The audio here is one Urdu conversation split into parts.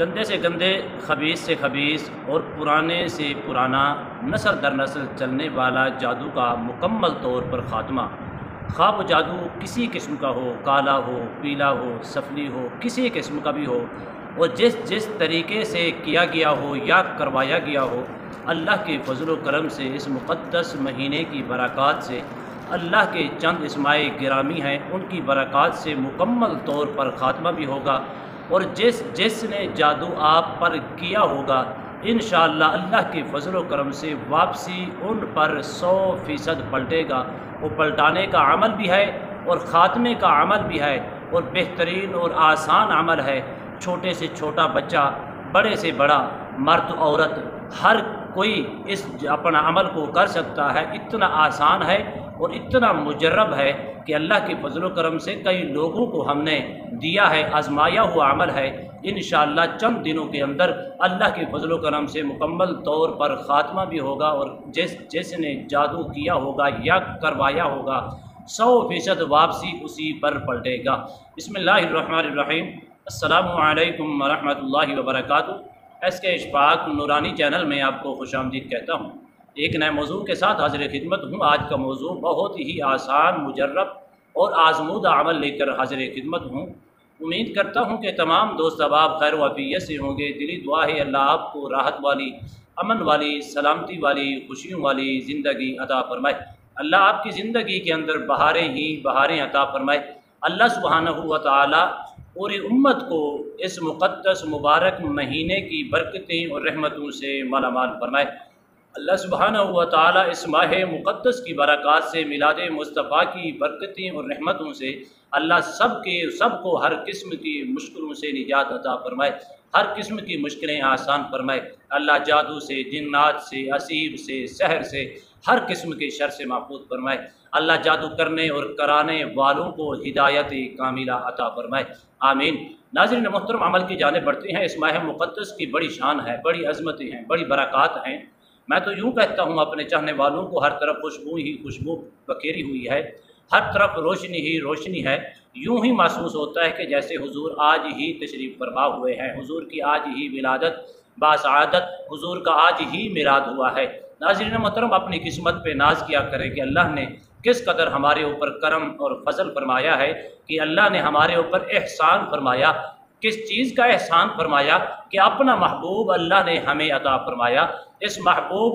گندے سے گندے، خبیث سے خبیث اور پرانے سے پرانا نسل در نسل چلنے والا جادو کا مکمل طور پر خاتمہ۔ خواہ وہ جادو کسی قسم کا ہو، کالا ہو، پیلا ہو، سفلی ہو، کسی قسم کا بھی ہو، اور جس طریقے سے کیا گیا ہو یا کروایا گیا ہو، اللہ کے فضل و کرم سے اس مقدس مہینے کی برکات سے، اللہ کے چند اسماء گرامی ہیں ان کی برکات سے مکمل طور پر خاتمہ بھی ہوگا، اور جس نے جادو آپ پر کیا ہوگا انشاءاللہ اللہ کے فضل و کرم سے واپسی ان پر 100% پلٹے گا۔ وہ پلٹانے کا عمل بھی ہے اور خاتمے کا عمل بھی ہے، اور بہترین اور آسان عمل ہے۔ چھوٹے سے چھوٹا بچہ، بڑے سے بڑا، مرد عورت، ہر کوئی اس اپنا عمل کو کر سکتا ہے۔ اتنا آسان ہے اور اتنا مجرب ہے کہ اللہ کے فضل و کرم سے کئی لوگوں کو ہم نے دیا ہے، آزمایا ہوا عمل ہے۔ انشاءاللہ چند دنوں کے اندر اللہ کے فضل و کرم سے مکمل طور پر خاتمہ بھی ہوگا، اور جس نے جادو کیا ہوگا یا کروایا ہوگا 100% واپسی اسی پر پلٹے گا۔ بسم اللہ الرحمن الرحیم۔ السلام علیکم ورحمۃ اللہ وبرکاتہ۔ ایس کے اشفاق نورانی چینل میں آپ کو خوش آمدید کہتا ہوں۔ ایک نئے موضوع کے ساتھ حاضر خدمت ہوں۔ آج کا موضوع بہت ہی آسان، مجرب اور آزمودہ عمل لے کر حاضر خدمت ہوں۔ امید کرتا ہوں کہ تمام دوست احباب خیر و عافیت سے ہوں گے۔ دلی دعا ہے اللہ آپ کو راحت والی، امن والی، سلامتی والی، خوشیوں والی زندگی عطا فرمائے۔ اللہ آپ کی زندگی کے اندر بہاریں ہی بہاریں عطا فرمائے۔ اللہ سبحانہ و تعالی پوری امت کو اس مقدس مبارک مہینے کی برکتیں اور رحمتوں سے مالا مال فرمائے۔ اللہ سبحانہ و تعالی اس ماہ مقدس کی برکات سے، میلاد مصطفیٰ کی برکتیں اور رحمتوں سے اللہ سب کو ہر قسم کی مشکلوں سے نجات عطا فرمائے، ہر قسم کی مشکلیں آسان فرمائے۔ اللہ جادو سے، جنات سے، اسیب سے، سحر سے، ہر قسم کے شر سے محفوظ فرمائے۔ اللہ جادو کرنے اور کرانے والوں کو ہدایت کاملہ عطا فرمائے، آمین۔ ناظرین محترم، عمل کی جانب بڑھتے ہیں۔ اس ماہ مقدس کی بڑی شان ہے، بڑی عظمتیں ہیں، بڑی برکات ہیں۔ میں تو یوں کہتا ہوں اپنے چاہنے والوں کو ہر طرف خوشبو ہی خوشبو بکھیری ہوئی ہے، ہر طرف روشنی ہی روشنی ہے۔ یوں ہی محسوس ہوتا ہے کہ جیسے حضور آج ہی تشریف فرما ہوئے ہیں، حضور کی آج ہی ولادت باسعادت، حضور کا آج ہی میلاد ہوا ہے۔ ناظرین محترم، اپنی قسمت پہ ناز کیا کریں کہ اللہ نے کس قدر ہمارے اوپر کرم اور فضل فرمایا ہے، کہ اللہ نے ہمارے اوپر احسان فرمایا۔ کس چیز کا احسان فرمایا؟ کہ اپنا محبوب اللہ نے ہمیں عطا فرمایا۔ اس محبوب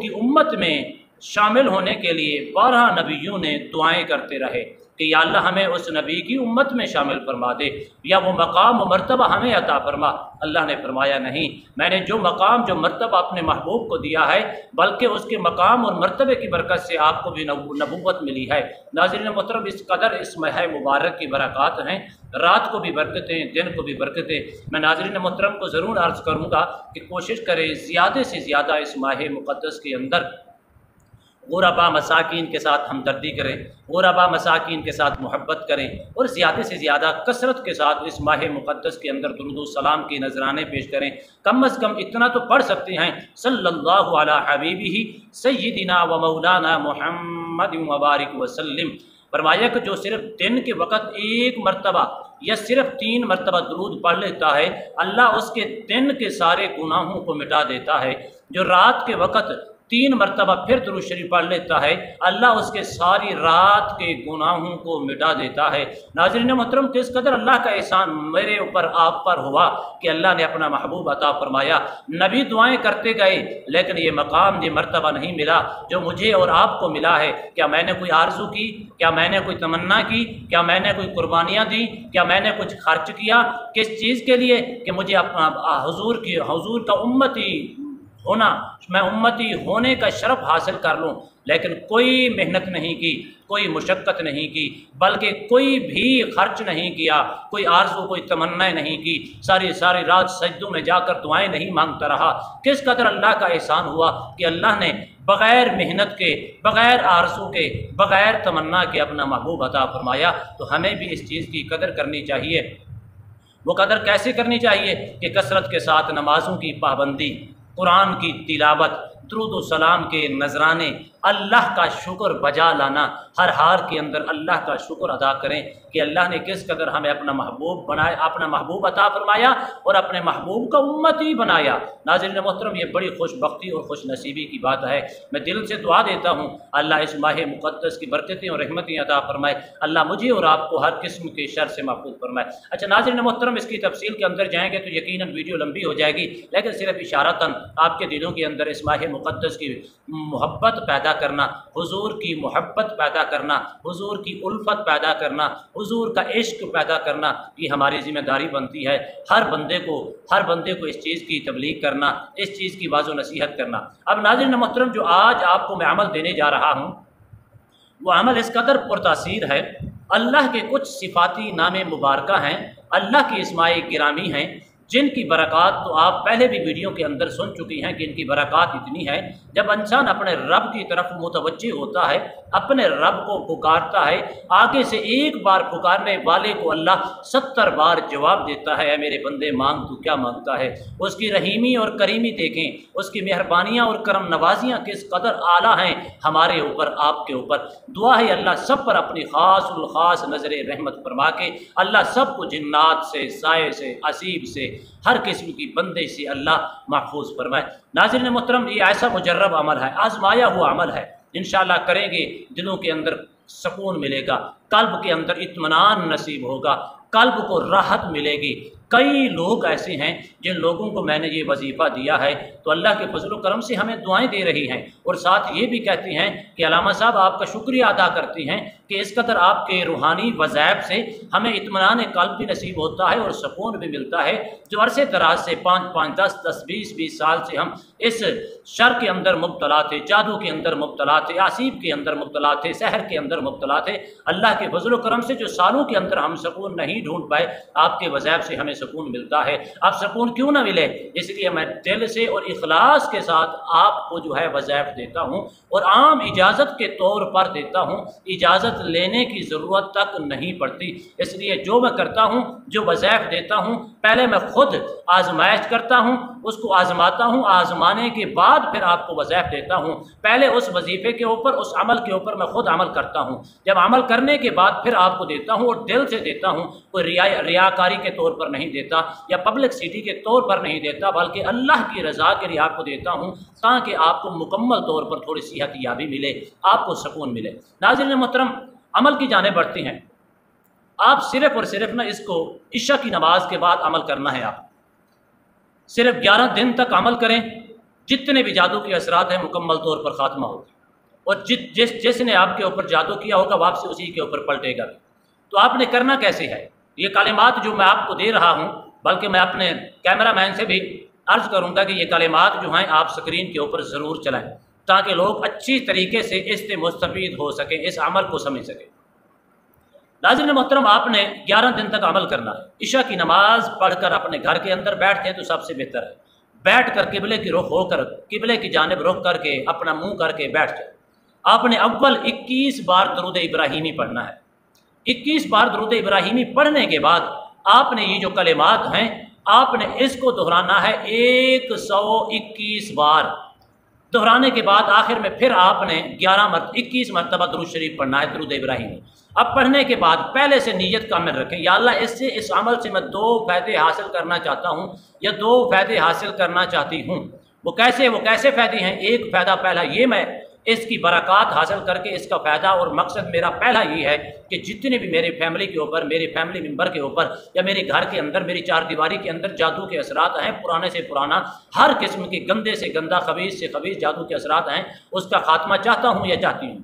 کی امت میں شامل ہونے کے لیے 12 نبیوں نے دعائیں کرتے رہے کہ یا اللہ ہمیں اس نبی کی امت میں شامل فرما دے، یا وہ مقام و مرتبہ ہمیں عطا فرما۔ اللہ نے فرمایا نہیں، میں نے جو مقام جو مرتبہ اپنے محبوب کو دیا ہے، بلکہ اس کے مقام اور مرتبے کی برکت سے آپ کو بھی نبوت ملی ہے۔ ناظرین محترم، اس قدر اس ماہ مبارک کی برکات ہیں، رات کو بھی برکتیں، دن کو بھی برکتیں۔ میں ناظرین محترم کو ضرور عرض کروں گا کہ کوشش کریں زیادہ سے زیادہ اس ماہ مقدس کے اندر غربا مساکین کے ساتھ ہمدردی کریں، غربا مساکین کے ساتھ محبت کریں، اور زیادہ سے زیادہ کثرت کے ساتھ اس ماہ مقدس کے اندر درود و سلام کی نذرانے پیش کریں۔ کم از کم اتنا تو پڑھ سکتے ہیں، صلی اللہ علی حبیبہ سیدنا و مولانا محمد مبارک وسلم۔ فرمایا کہ جو صرف دن کے وقت ایک مرتبہ یا صرف 3 مرتبہ درود پڑھ لیتا ہے، اللہ اس کے دن کے سارے گناہوں کو مٹا دیتا ہے۔ جو رات کے وقت 3 مرتبہ پھر درود شریف پڑھ لیتا ہے، اللہ اس کے ساری رات کے گناہوں کو مٹا دیتا ہے۔ ناظرین محترم، کس قدر اللہ کا احسان میرے اوپر آپ پر ہوا کہ اللہ نے اپنا محبوب عطا فرمایا۔ نبی دعائیں کرتے گئے، لیکن یہ مقام، یہ مرتبہ نہیں ملا جو مجھے اور آپ کو ملا ہے۔ کیا میں نے کوئی آرزو کی؟ کیا میں نے کوئی تمنا کی؟ کیا میں نے کوئی قربانیاں دی؟ کیا میں نے کچھ خرچ کیا؟ کس چیز کے لیے؟ کہ مجھے اپنا حضور کا امتی ہونا، میں امتی ہونے کا شرف حاصل کر لوں۔ لیکن کوئی محنت نہیں کی، کوئی مشقت نہیں کی، بلکہ کوئی بھی خرچ نہیں کیا، کوئی آرزو، کوئی تمنا نہیں کی، ساری رات سجدوں میں جا کر دعائیں نہیں مانگتا رہا۔ کس قدر اللہ کا احسان ہوا کہ اللہ نے بغیر محنت کے، بغیر آرزو کے، بغیر تمنا کے اپنا محبوب عطا فرمایا۔ تو ہمیں بھی اس چیز کی قدر کرنی چاہیے۔ وہ قدر کیسے کرنی چاہیے؟ کہ کثرت کے ساتھ نمازوں کی پابندی، قرآن کی تلاوت، درود و سلام کے نذرانے، اللہ کا شکر بجا لانا، ہر حال کے اندر اللہ کا شکر ادا کریں کہ اللہ نے کس قدر ہمیں اپنا محبوب بنایا، اپنا محبوب عطا فرمایا اور اپنے محبوب کا امتی بنایا۔ ناظرین محترم، یہ بڑی خوش بختی اور خوش نصیبی کی بات ہے۔ میں دل سے دعا دیتا ہوں اللہ اس ماہ مقدس کی برکتیں اور رحمتیں عطا فرمائے، اللہ مجھے اور آپ کو ہر قسم کے شر سے محفوظ فرمائے۔ اچھا ناظرین محترم، اس کی تفصیل کے اندر جائیں گے تو یقیناً ویڈیو لمبی ہو جائے گی، لیکن صرف اشارتاً آپ کے دلوں کے اندر اس ماہ مقدس کی محبت پیدا کرنا، حضور کی محبت پیدا کرنا، حضور کی الفت پیدا کرنا، حضور کا عشق پیدا کرنا، یہ ہماری ذمہ داری بنتی ہے۔ ہر بندے کو اس چیز کی تبلیغ کرنا، اس چیز کی واضح نصیحت کرنا۔ اب ناظرین محترم، جو آج آپ کو میں عمل دینے جا رہا ہوں وہ عمل اس قدر پرتاثیر ہے، اللہ کے کچھ صفاتی نام مبارکہ ہیں، اللہ کی اسماء گرامی ہیں، جن کی برکات تو آپ پہلے بھی ویڈیو کے اندر سن چکی ہیں کہ ان کی برکات اتنی ہے، جب انسان اپنے رب کی طرف متوجہ ہوتا ہے، اپنے رب کو پکارتا ہے، آگے سے ایک بار پکارنے والے کو اللہ 70 بار جواب دیتا ہے، اے میرے بندے مانگ تو کیا مانگتا ہے۔ اس کی رحیمی اور کریمی دیکھیں، اس کی مہربانیاں اور کرم نوازیاں کس قدر اعلیٰ ہیں ہمارے اوپر، آپ کے اوپر۔ دعا ہے اللہ سب پر اپنی خاص الخاص نظر رحمت فرما کے اللہ سب کو جنات سے، سائے سے، عصیب سے، ہر قسم کی بندے سے اللہ محفوظ فرمائے۔ ناظرین محترم، یہ ایسا مجرب عمل ہے، آزمایا ہوا عمل ہے، انشاءاللہ کریں گے دلوں کے اندر سکون ملے گا، قلب کے اندر اطمینان نصیب ہوگا، قلب کو راحت ملے گی۔ کئی لوگ ایسے ہیں جن لوگوں کو میں نے یہ وظیفہ دیا ہے تو اللہ کے فضل و کرم سے ہمیں دعائیں دے رہی ہیں، اور ساتھ یہ بھی کہتی ہیں کہ علامہ صاحب آپ کا شکریہ ادا کرتی ہیں کہ اس قدر آپ کے روحانی وظائف سے ہمیں اطمینان قلب بھی نصیب ہوتا ہے اور سکون بھی ملتا ہے، جو عرصے دراز سے 5 10 20 سال سے ہم اس شر کے اندر مبتلا تھے، جادو کے اندر مبتلا تھے، عصیب کے اندر مبتلا تھے، سحر کے اندر مبتلا تھے۔ اللہ کے فضل و کرم سے جو سالوں کے اندر ہم سکون نہیں ڈھونڈ پائے، آپ کے وظائف سے ہمیں سکون ملتا ہے۔ اب سکون کیوں نہ ملے، اس لیے میں دل سے اور اخلاص کے ساتھ آپ کو جو ہے وظائف دیتا ہوں، اور عام اجازت کے طور پر دیتا ہوں، اجازت لینے کی ضرورت تک نہیں پڑتی۔ اس لیے جو میں کرتا ہوں، جو وظائف دیتا ہوں، پہلے میں خود آزمائش کرتا ہوں، اس کو آزماتا ہوں، آزمانے کے بعد پھر آپ کو وظائف دیتا ہوں۔ پہلے اس وظیفے کے اوپر، اس عمل کے اوپر میں خود عمل کرتا ہوں، جب عمل کرنے کے بعد پھر آپ کو دیتا ہوں، اور دل سے دیتا ہوں، کوئی ریاکاری کے طور پر نہیں دیتا یا پبلک سٹی کے طور پر نہیں دیتا، بلکہ اللہ کی رضا کے لیے آپ کو دیتا ہوں، تاکہ آپ کو مکمل طور پر تھوڑی صحت یابی ملے، آپ کو سکون ملے۔ ناظرین محترم، عمل کی جانب بڑھتے ہیں۔ آپ صرف اور صرف نہ اس کو عشاء کی نماز کے بعد عمل کرنا ہے، آپ صرف 11 دن تک عمل کریں، جتنے بھی جادو کے اثرات ہیں مکمل طور پر خاتمہ ہوگا، اور جس نے آپ کے اوپر جادو کیا ہوگا واپس اسی کے اوپر پلٹے گا۔ تو آپ نے کرنا کیسے ہے؟ یہ کلمات جو میں آپ کو دے رہا ہوں، بلکہ میں اپنے کیمرہ مین سے بھی عرض کروں گا کہ یہ کلمات جو ہیں آپ سکرین کے اوپر ضرور چلائیں، تاکہ لوگ اچھی طریقے سے اس سے مستفید ہو سکیں، اس عمل کو سمجھ سکیں۔ ناظرین محترم، آپ نے 11 دن تک عمل کرنا ہے۔ عشاء کی نماز پڑھ کر اپنے گھر کے اندر بیٹھتے ہیں تو سب سے بہتر ہے، بیٹھ کر قبلے کی رخ ہو کر، قبلے کی جانب رخ کر کے اپنا منہ کر کے بیٹھ جائے۔ آپ نے اول 21 بار درود ابراہیمی پڑھنا ہے۔ 21 بار درود ابراہیمی پڑھنے کے بعد آپ نے یہ جو کلمات ہیں، آپ نے اس کو دہرانا ہے 121 بار۔ دہرانے کے بعد آخر میں پھر آپ نے 21 مرتبہ درود شریف پڑھنا ہے، درود ابراہیمی۔ اب پڑھنے کے بعد پہلے سے نیت کامل رکھیں، یا اللہ اس عمل سے میں 2 فائدے حاصل کرنا چاہتا ہوں یا 2 فائدے حاصل کرنا چاہتی ہوں۔ وہ کیسے فائدے ہیں؟ ایک فائدہ پہلا یہ، میں اس کی برکات حاصل کر کے اس کا فائدہ اور مقصد میرا پہلا یہ ہے کہ جتنے بھی میرے فیملی کے اوپر، میرے فیملی ممبر کے اوپر یا میرے گھر کے اندر، میری 4 دیواری کے اندر جادو کے اثرات ہیں، پرانے سے پرانا، ہر قسم کے گندے سے گندا، خبیث سے خبیث جادو کے اثرات ہیں، اس کا خاتمہ چاہتا ہوں یا چاہتی ہوں۔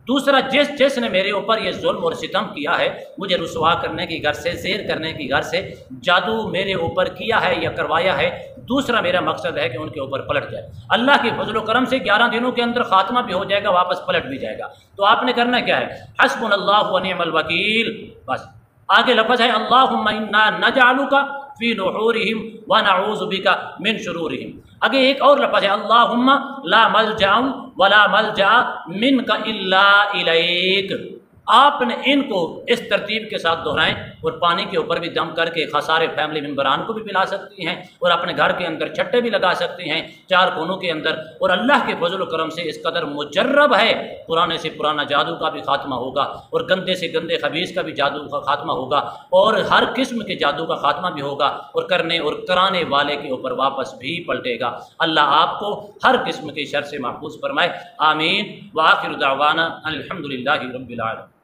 دوسرا، جس نے میرے اوپر یہ ظلم اور ستم کیا ہے، مجھے رسوا کرنے کی غرض سے، زیر کرنے کی غرض سے جادو میرے اوپر کیا ہے یا کروایا ہے، دوسرا میرا مقصد ہے کہ ان کے اوپر پلٹ جائے۔ اللہ کے فضل و کرم سے 11 دنوں کے اندر خاتمہ بھی ہو جائے گا، واپس پلٹ بھی جائے گا۔ تو آپ نے کرنا کیا ہے؟ حسبنا اللہ ونعم الوکیل، بس آگے لفظ ہے اللہم انا نجعلک فی نحورہم ونعوذ بک من شرورہم۔ آگے ایک اور لفظ ہے اللہم لا ملجأ ولا ملجأ منک الا الیک۔ آپ نے ان کو اس ترتیب کے ساتھ دہرائیں، اور پانی کے اوپر بھی دم کر کے خسارے فیملی ممبران کو بھی پلا سکتی ہیں، اور اپنے گھر کے اندر چھٹے بھی لگا سکتی ہیں چار کونوں کے اندر، اور اللہ کے فضل و کرم سے اس قدر مجرب ہے، پرانے سے پرانا جادو کا بھی خاتمہ ہوگا، اور گندے سے گندے خبیث کا بھی جادو کا خاتمہ ہوگا، اور ہر قسم کے جادو کا خاتمہ بھی ہوگا، اور کرنے اور کرانے والے کے اوپر واپس بھی پلٹے گا۔ اللہ آپ کو ہر قسم کے شر سے محفوظ فرمائے، آمین۔ وآخر دعوانا الحمدللہ رب العالمین۔